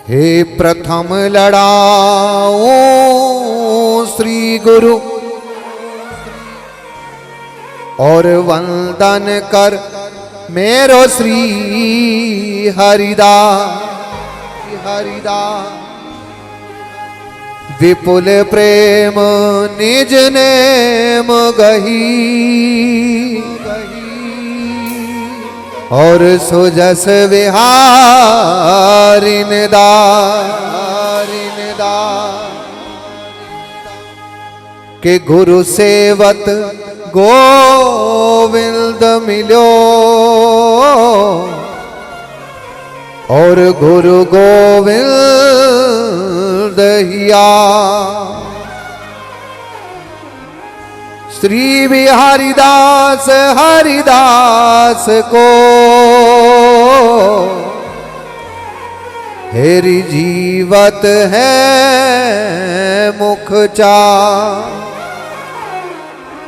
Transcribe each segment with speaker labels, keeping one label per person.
Speaker 1: हे प्रथम लड़ाओ श्री गुरु और वंदन कर मेरो श्री हरिदास विपुल प्रेम निज नेम गही और सुजस विहारिन के गुरु सेवत गोविंद मिलो और गुरु गोविंद हिया श्री बिहारीदास हरिदास को हेरी जीवत है मुख चार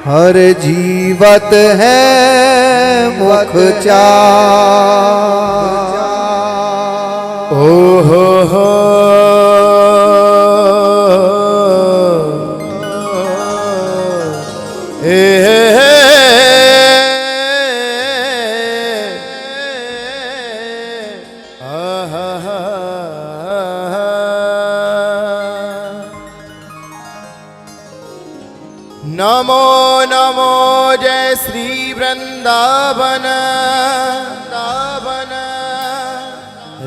Speaker 1: हर जीवत है मुख चार।
Speaker 2: ओ हो नमो नमो जय श्री वृंदावन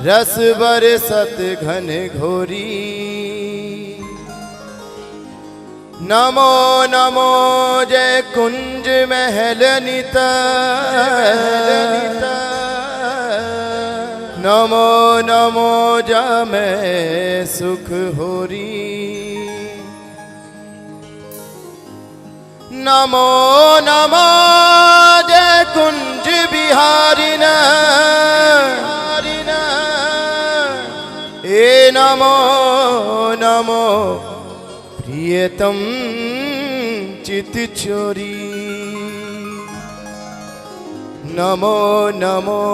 Speaker 2: रस बरसत घन घोरी। नमो नमो जय कुंज महल नित नमो नमो जामै सुख होरी। नमो नमो जय कुंज बिहारिन ए नमो नमो प्रियतम चित चोरी। नमो नमो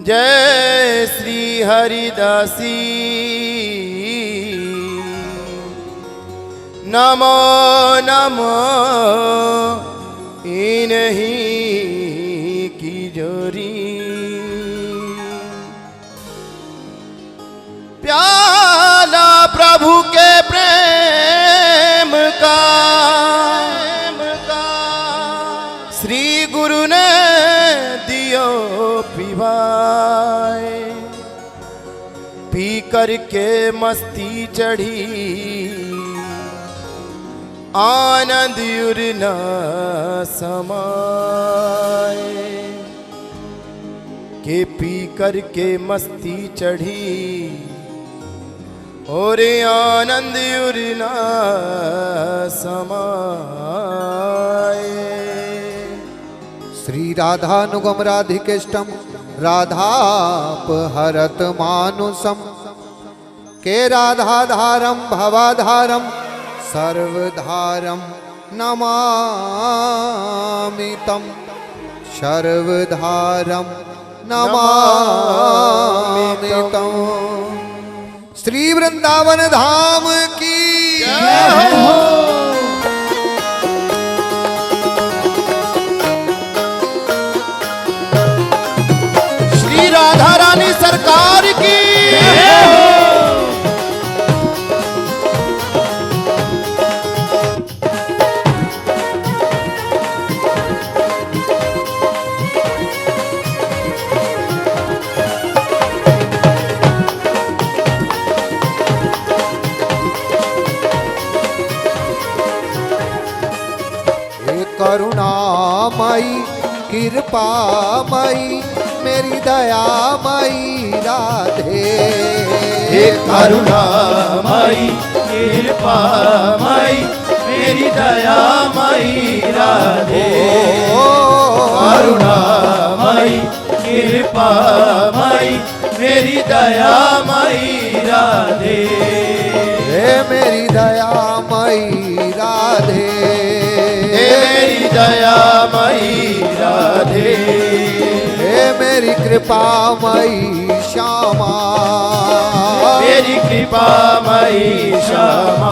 Speaker 2: जय श्री हरिदासी। नमो नमो इन्हीं की जोरी। प्याला प्रभु के प्रेम का श्री गुरु ने दियो पिवाए। पी करके मस्ती चढ़ी आनंद उड़ना समाए। के पी करके मस्ती चढ़ी और आनंद उड़ना समाए।
Speaker 1: श्री राधानुगम राधिकेष्टम राधापहरत मानुसम के राधाधारम भवाधारम सर्वधारम नमामि तम सर्वधारम नमामि तम। श्री वृंदावन धाम की जय हो।
Speaker 2: श्री राधा रानी सरकार की जय हो।
Speaker 1: करुणामयी कृपामयी मेरी दयामयी राधे।
Speaker 2: हे करुणामयी कृपामयी मेरी दयामयी राधे। करुणामयी कृपामयी मेरी दयामयी राधे।
Speaker 1: हे मेरी दयामयी राधे।
Speaker 2: मेरी दयामयी राधे।
Speaker 1: हे मेरी कृपामयी श्यामा।
Speaker 2: मेरी कृपामयी क्षमा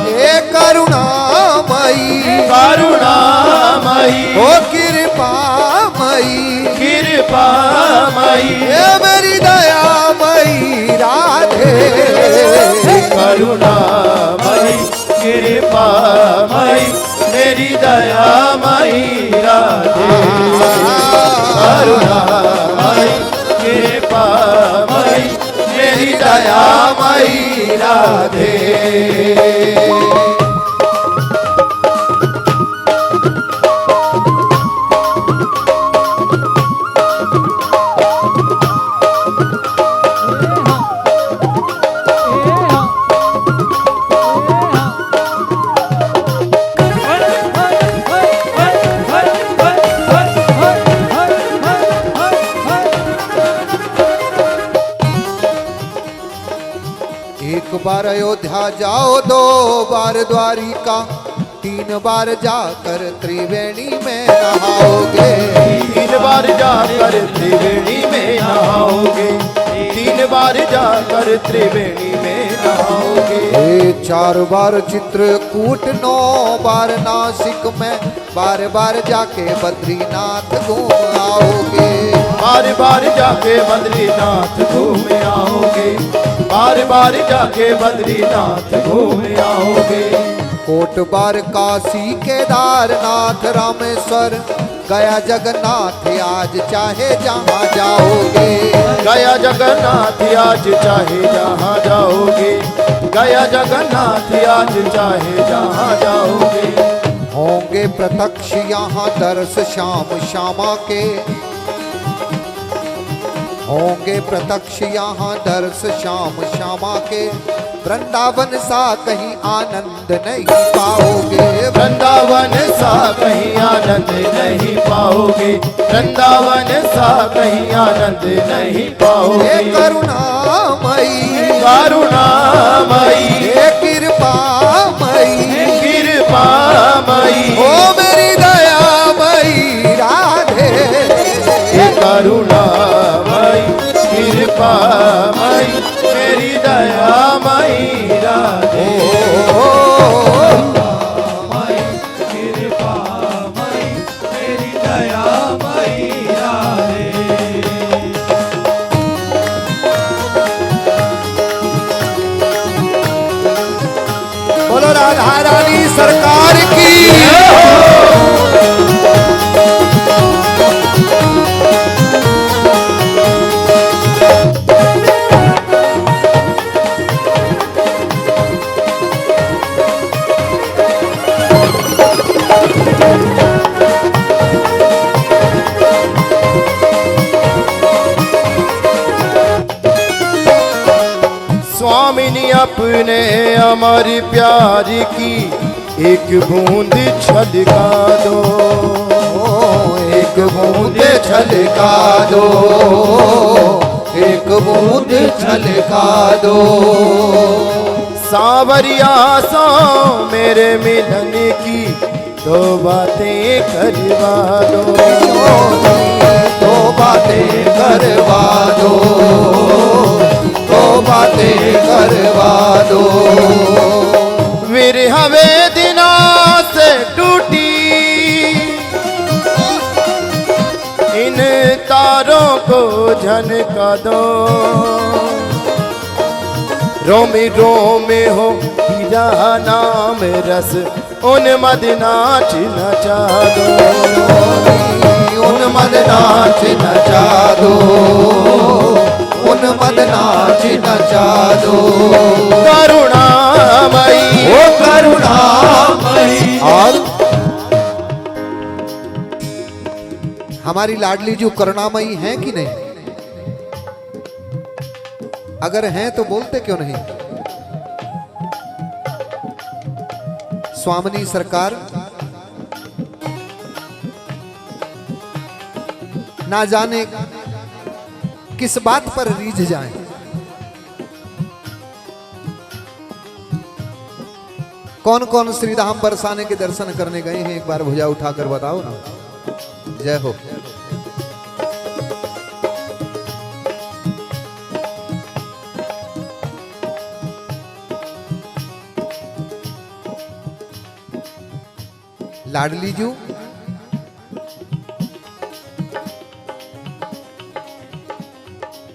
Speaker 1: हे करुणामयी
Speaker 2: करुणामयी
Speaker 1: ओ कृपामयी
Speaker 2: कृपामयी
Speaker 1: हे मेरी दयामयी राधे
Speaker 2: करुणामयी कृपामयी मेरी दयामयी राधे करुणामयी कृपामयी मेरी दयामयी राधे।
Speaker 1: एक बार अयोध्या जाओ, 2 बार द्वारिका, 3 बार जाकर त्रिवेणी में नहाओगे।
Speaker 2: 3 बार जाकर त्रिवेणी में नहाओगे, 3 बार जाकर त्रिवेणी में नहाओगे।
Speaker 1: 4 बार चित्रकूट, 9 बार नासिक में, बार बार जाके बद्रीनाथ घूम आओगे।
Speaker 2: बार बार जाके बद्रीनाथ घूम आओगे, बार बार जाके बद्रीनाथ घूम आओगे।
Speaker 1: कोट बार काशी केदारनाथ रामेश्वर, गया जगन्नाथ आज चाहे जहाँ जाओगे।
Speaker 2: गया जगन्नाथ आज चाहे जहाँ जाओगे, गया जगन्नाथ आज चाहे जहाँ जाओगे।
Speaker 1: होंगे प्रत्यक्ष यहाँ दर्श श्याम श्यामा के, होंगे प्रत्यक्ष यहाँ दर्श श्याम श्यामा के। वृंदावन सा कहीं आनंद नहीं पाओगे।
Speaker 2: वृंदावन सा कहीं आनंद नहीं पाओगे, वृंदावन सा कहीं आनंद नहीं पाओगे।
Speaker 1: हे करुणामयी
Speaker 2: करुणामयी
Speaker 1: हे कृपामयी
Speaker 2: कृपामयी
Speaker 1: ओ मेरी दयामयी राधे।
Speaker 2: हे करुणामयी कृपामयी मेरी दयामयी राधे। कृपामयी मेरी दयामयी राधे।
Speaker 1: बोलो राधा रानी सरकार की।
Speaker 2: स्वामिनी अपने अमर प्यार की एक बूंद छलका दो,
Speaker 1: एक बूंद छलका दो, एक बूंद छलका दो।
Speaker 2: सावरिया सा मेरे मिलन की 2 बातें करवा दो,
Speaker 1: 2 बातें करवा दो, 2 बातें करवा दो।
Speaker 2: विरह वेदना से टूटी इन तारों को झनका दो। रोमी रोमी हो हीरा नाम रस उन्मद नाच नचा दो,
Speaker 1: उन्मद नाच नचा दो, उन्मद नाच नचा दो।
Speaker 2: करुणामयी
Speaker 1: ओ करुणामयी। और हमारी लाडली जो करुणामयी है कि नहीं? अगर हैं तो बोलते क्यों नहीं? स्वामिनी सरकार ना जाने किस बात पर रीझ जाएं। कौन कौन श्री धाम बरसाने के दर्शन करने गए हैं? एक बार भुजा उठाकर बताओ ना। जय हो। लाडली जू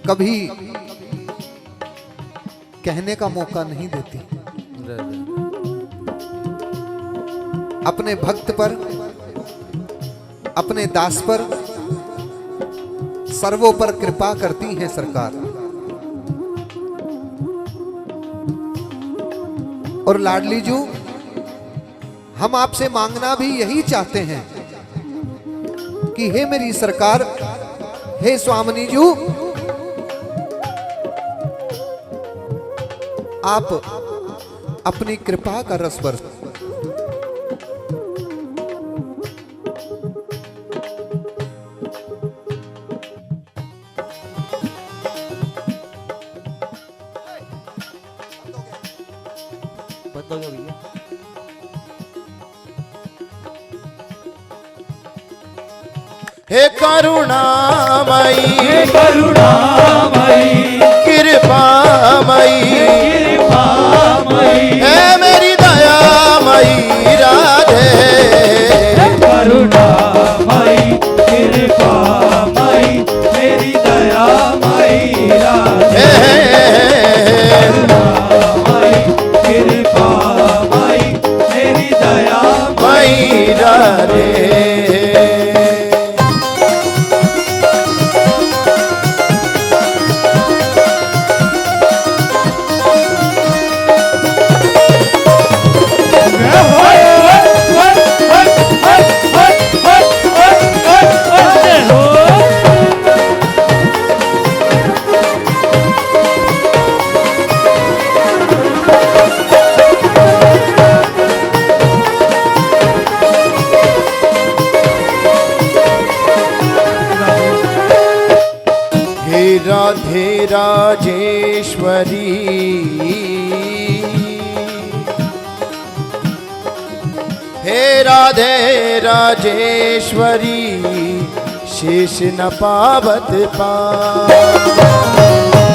Speaker 1: कभी कहने का मौका नहीं देती, अपने भक्त पर, अपने दास पर सर्वों पर कृपा करती हैं सरकार। और लाडली जू हम आपसे मांगना भी यही चाहते हैं कि हे मेरी सरकार, हे स्वामिनी जू, आप अपनी कृपा का रस बरस।
Speaker 3: बंद हो गया भैया।
Speaker 2: हे करुणामयी,
Speaker 4: हे करुणामयी,
Speaker 2: कृपामयी,
Speaker 4: कृपामयी,
Speaker 2: हे मेरी दयामयी राधे।
Speaker 4: हे करुणामयी, कृपामयी, मेरी दयामयी राधे। करुणामयी, कृपामयी, मेरी दयामयी
Speaker 2: राधे। राधे राजेश्वरी, हे राधे राजेश्वरी, शेष न पावत पा,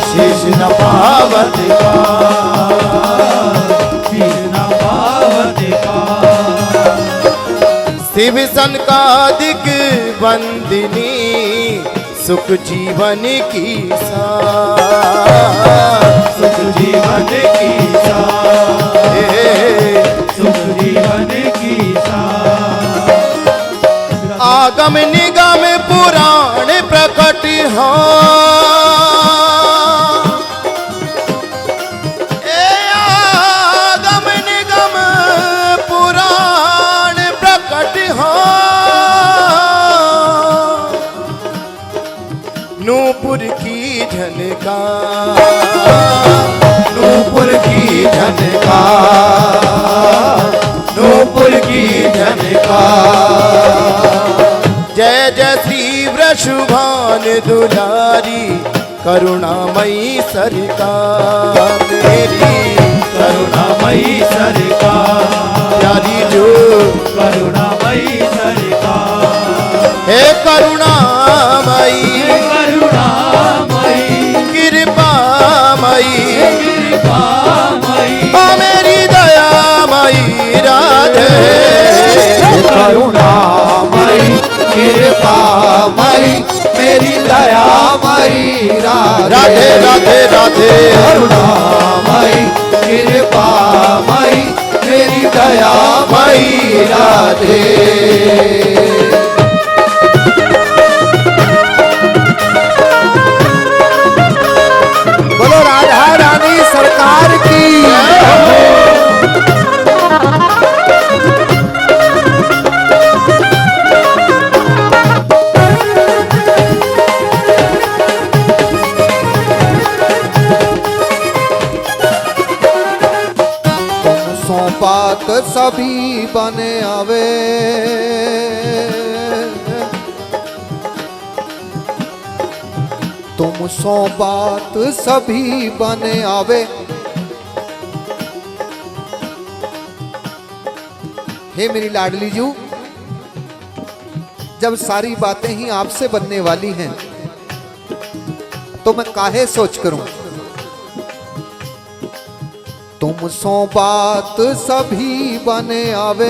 Speaker 2: शेष न पावत पा,
Speaker 4: शेष न पावत पा।
Speaker 2: शिव सनकादिक वंदिनी, सुख जीवन की
Speaker 4: सुख जीवन की सुख जीवन की
Speaker 2: आगम निगम पुराण प्रकट हो, आगम निगम पुराण प्रकट हो। नूपुर की झनकार, नूपुर की झनकार, नूपुर की झनकार। जय जय श्री वृषभान दुलारी, करुणामयी सरकार मेरी,
Speaker 4: करुणामयी सरकार
Speaker 2: प्यारी जो
Speaker 4: करुणामयी सरकार।
Speaker 2: हे करुणामयी,
Speaker 4: करुणामयी,
Speaker 2: कृपामयी,
Speaker 4: कृपामयी,
Speaker 2: ओ मेरी दयामयी राधे।
Speaker 1: करुणामयी, कृपामयी, मेरी दयामयी
Speaker 2: राधे राधे राधे।
Speaker 1: करुणामयी, कृपामयी, मेरी दयामयी राधे। बोलो राधा रानी सरकार की। बात सभी बने आवे, तुम सो बात सभी बने आवे। हे मेरी लाडली जू, जब सारी बातें ही आपसे बनने वाली हैं तो मैं काहे सोच करूं। तुम सो बात सभी बने आवे,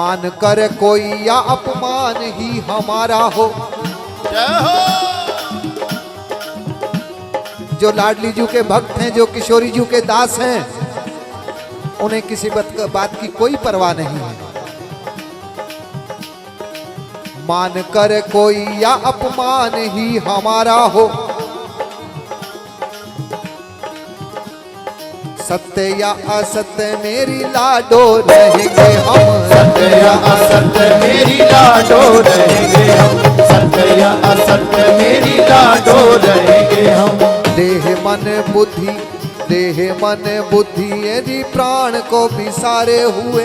Speaker 1: मान कर कोई या अपमान ही हमारा हो।
Speaker 2: जय हो।
Speaker 1: जो लाडली जी के भक्त हैं, जो किशोरी जी के दास हैं, उन्हें किसी बात की कोई परवाह नहीं है। मान कर कोई या अपमान ही हमारा हो, सत्य या असत्य मेरी लाडो रहेंगे हम।
Speaker 2: सत्य या असत्य मेरी लाडो रहेंगे हम। सत्य या असत्य मेरी लाडो रहेंगे हम।
Speaker 1: देह मन बुद्धि यदि प्राण को विसारे हुए,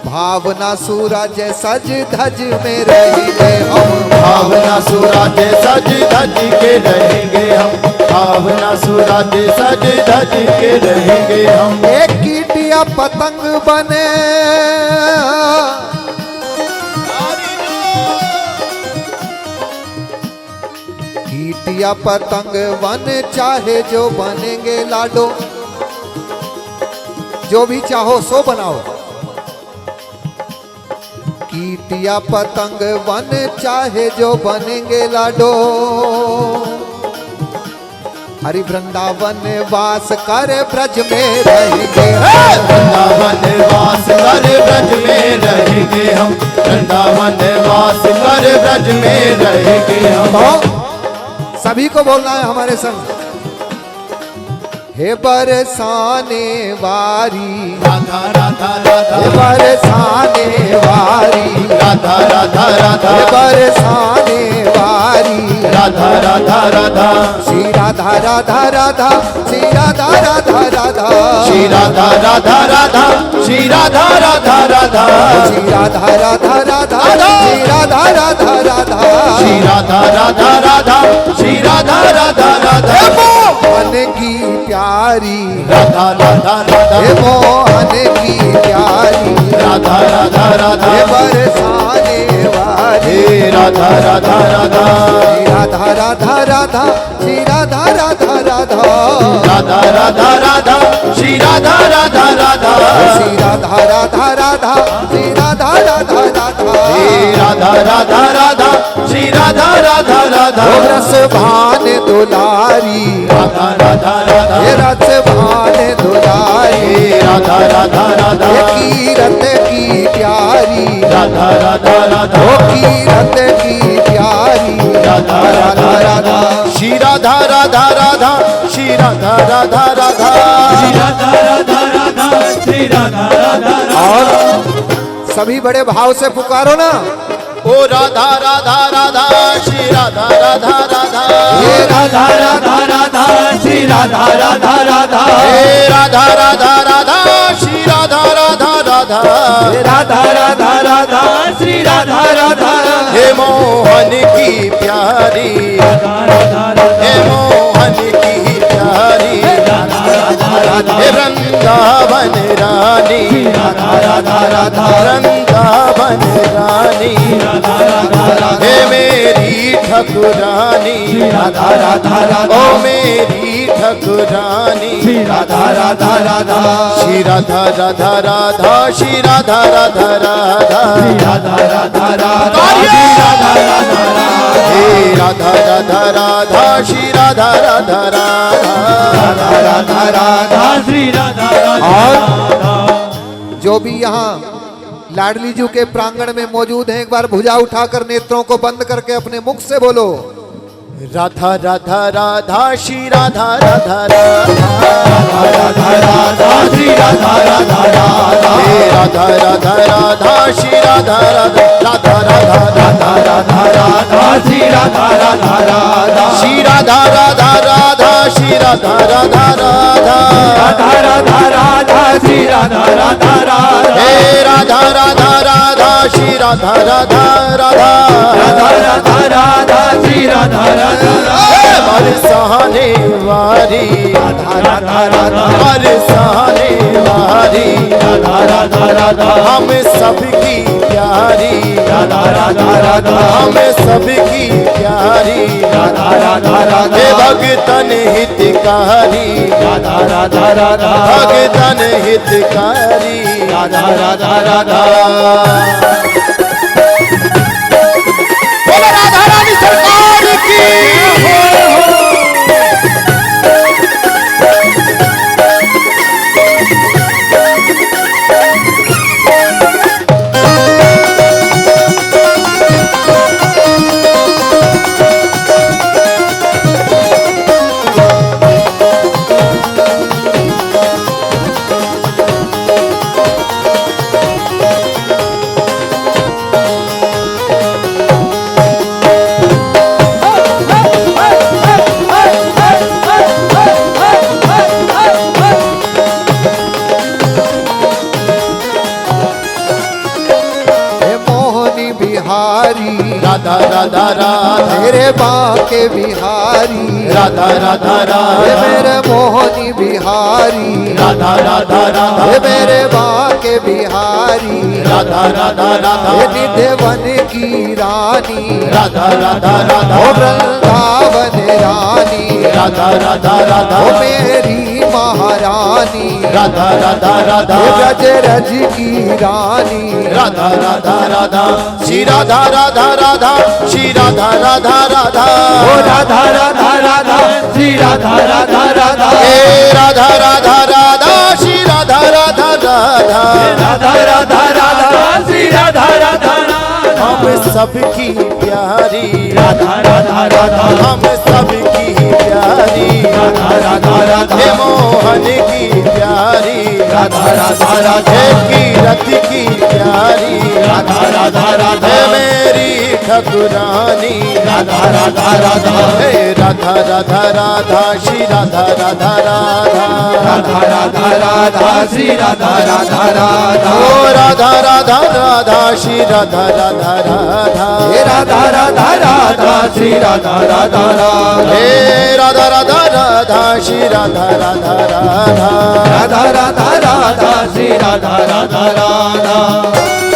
Speaker 1: भावना सूरज सज धज में रहेंगे हम।
Speaker 2: भावना सूरज सज धज के रहेंगे हम। भावना सूरज सज धज के रहेंगे हम।
Speaker 1: एक कीटिया पतंग बने, कीटिया पतंग बन चाहे जो बनेंगे लाडो। जो भी चाहो सो बनाओ। कीटिया पतंग बन चाहे जो बनेंगे लाडो। हरि वृंदावन वास कर ब्रज में रहेंगे।
Speaker 2: वृंदावन वास कर ब्रज में रहेंगे हम। वृंदावन वास कर ब्रज में रहेंगे हम।
Speaker 1: तो सभी को बोलना है हमारे संग। हे बरसाने वारी,
Speaker 2: राधा राधा राधा।
Speaker 1: हे बरसाने वारी,
Speaker 2: राधा राधा राधा।
Speaker 1: हे बरसाने वारी,
Speaker 2: राधा राधा राधा।
Speaker 1: श्री राधा राधा राधा, श्री राधा राधा राधा,
Speaker 2: श्री राधा राधा राधा। श्री राधा राधा राधा।
Speaker 1: श्री राधा राधा राधा, श्री राधा राधा राधा,
Speaker 2: श्री राधा राधा राधा। श्री राधा राधा राधा।
Speaker 1: मन की प्यारी,
Speaker 2: राधा राधा राधा।
Speaker 1: हे मोहन की प्यारी,
Speaker 2: राधा राधा राधा।
Speaker 1: हे बरसाने वारी,
Speaker 2: हे राधा राधा राधा।
Speaker 1: श्री राधा राधा राधा, श्री राधा राधा राधा,
Speaker 2: राधा राधा राधा। श्री राधा राधा राधा।
Speaker 1: श्री राधा राधा राधा, श्री राधा राधा राधा,
Speaker 2: हे राधा राधा राधा। श्री राधा राधा राधा।
Speaker 1: रस भान दुलारी,
Speaker 2: राधा राधा राधा।
Speaker 1: हे रस भान दुलारी,
Speaker 2: हे राधा राधा राधा।
Speaker 1: हे कीरत की प्यारी,
Speaker 2: राधा राधा राधा।
Speaker 1: ओ कीरत की प्यारी,
Speaker 2: राधा राधा राधा। श्री राधा राधा राधा। श्री राधा राधा राधा।
Speaker 4: श्री राधा राधा राधा, श्री राधा राधा राधा।
Speaker 1: और सभी बड़े भाव से पुकारो ना।
Speaker 2: ओ राधा राधा राधा। श्री राधा राधा राधा।
Speaker 1: हे
Speaker 4: राधा राधा राधा, श्री राधा राधा राधा।
Speaker 2: हे राधा राधा राधा। श्री राधा राधा राधा।
Speaker 1: हे
Speaker 4: राधा राधा राधा, श्री राधा राधा राधा।
Speaker 2: हे मोहन की प्यारी,
Speaker 4: राधा राधा राधा।
Speaker 2: हे मोहन की प्यारी,
Speaker 4: राधा राधा राधा।
Speaker 2: हे वृंदावन रानी,
Speaker 4: राधा राधा राधा।
Speaker 2: वृंदावन रानी,
Speaker 4: राधा राधा राधा।
Speaker 2: हे मेरी ठकुरानी,
Speaker 4: राधा राधा राधा।
Speaker 2: ओ मेरी ठकुरानी,
Speaker 4: राधा राधा राधा।
Speaker 2: श्री राधा राधा राधा। श्री राधा राधा राधा।
Speaker 4: राधा राधा राधा, श्री राधा राधा राधा।
Speaker 2: हे राधा राधा राधा। श्री राधा राधा राधा।
Speaker 4: राधा राधा राधा, श्री राधा राधा राधा।
Speaker 1: जो भी यहाँ लाडली जी के प्रांगण में मौजूद हैं, एक बार भुजा उठाकर नेत्रों को बंद करके अपने मुख से बोलो।
Speaker 2: राधा राधा राधा। श्री राधा राधा राधा।
Speaker 4: राधा राधा राधा, श्री राधा राधा राधा।
Speaker 2: हे राधा राधा राधा। श्री राधा राधा। राधा राधा
Speaker 4: राधा राधा राधा, श्री राधा राधा राधा।
Speaker 2: श्री राधा राधा राधा। श्री राधा राधा राधा।
Speaker 4: राधा राधा राधा, श्री राधा राधा राधा।
Speaker 2: हे राधा राधा राधा। श्री राधा राधा राधा।
Speaker 4: राधा राधा राधा, श्री राधा राधा राधा।
Speaker 2: बरसाने वारी, वारी,
Speaker 4: राधा राधा राधा
Speaker 2: बरसाने वारी,
Speaker 4: राधा राधा राधा
Speaker 2: हम सबकी प्यारी,
Speaker 4: राधा राधा राधा
Speaker 2: हम सबकी प्यारी,
Speaker 4: राधा राधा राधा
Speaker 2: हे भगतन हितकारी,
Speaker 4: राधा राधा राधा
Speaker 2: भगतन हितकारी,
Speaker 4: राधा राधा राधा
Speaker 2: बोलो राधा रानी सरकार की।
Speaker 1: हे मोहनी बिहारी,
Speaker 2: राधा राधा राधा,
Speaker 1: मेरे बाके बिहारी,
Speaker 2: राधा राधा
Speaker 1: हे
Speaker 2: राधा,
Speaker 1: मेरे मोहनी बिहारी,
Speaker 2: राधा राधा राधा,
Speaker 1: हे मेरे बाके बिहारी,
Speaker 2: राधा राधा राधा,
Speaker 1: हे निधिवन की रानी,
Speaker 2: राधा राधा
Speaker 1: ओ
Speaker 2: राधा,
Speaker 1: वृंदावन रानी,
Speaker 2: राधा राधा राधा,
Speaker 1: ओ मेरी महारानी,
Speaker 2: राधा राधा राधा,
Speaker 1: हे ब्रज रज की रानी,
Speaker 2: राधा राधा राधा, श्री राधा राधा राधा, श्री राधा राधा राधा,
Speaker 4: ओ राधा राधा राधा श्री राधा राधा राधा
Speaker 2: हे राधा राधा राधा, श्री राधा राधा राधा,
Speaker 4: राधा राधा राधा श्री राधा राधा राधा
Speaker 2: हम सबकी प्यारी,
Speaker 4: राधा राधा राधा
Speaker 2: हम सबकी प्यारी,
Speaker 4: राधा राधा राधा
Speaker 2: हे मोहन की प्यारी,
Speaker 4: राधा राधा राधा
Speaker 2: हे कीरत की प्यारी,
Speaker 4: राधा राधा राधा
Speaker 2: हे मेरी ठकुरानी,
Speaker 4: राधा राधा राधा
Speaker 2: हे राधा राधा राधा, श्री राधा राधा राधा,
Speaker 4: राधा राधा राधा श्री राधा राधा राधा
Speaker 2: ओ राधा राधा राधा, श्री राधा राधा राधा,
Speaker 1: हे राधा राधा राधा,
Speaker 4: श्री राधा राधा राधा
Speaker 2: हे राधा राधा राधा, श्री राधा राधा राधा,
Speaker 4: राधा राधा राधा श्री राधा राधा राधा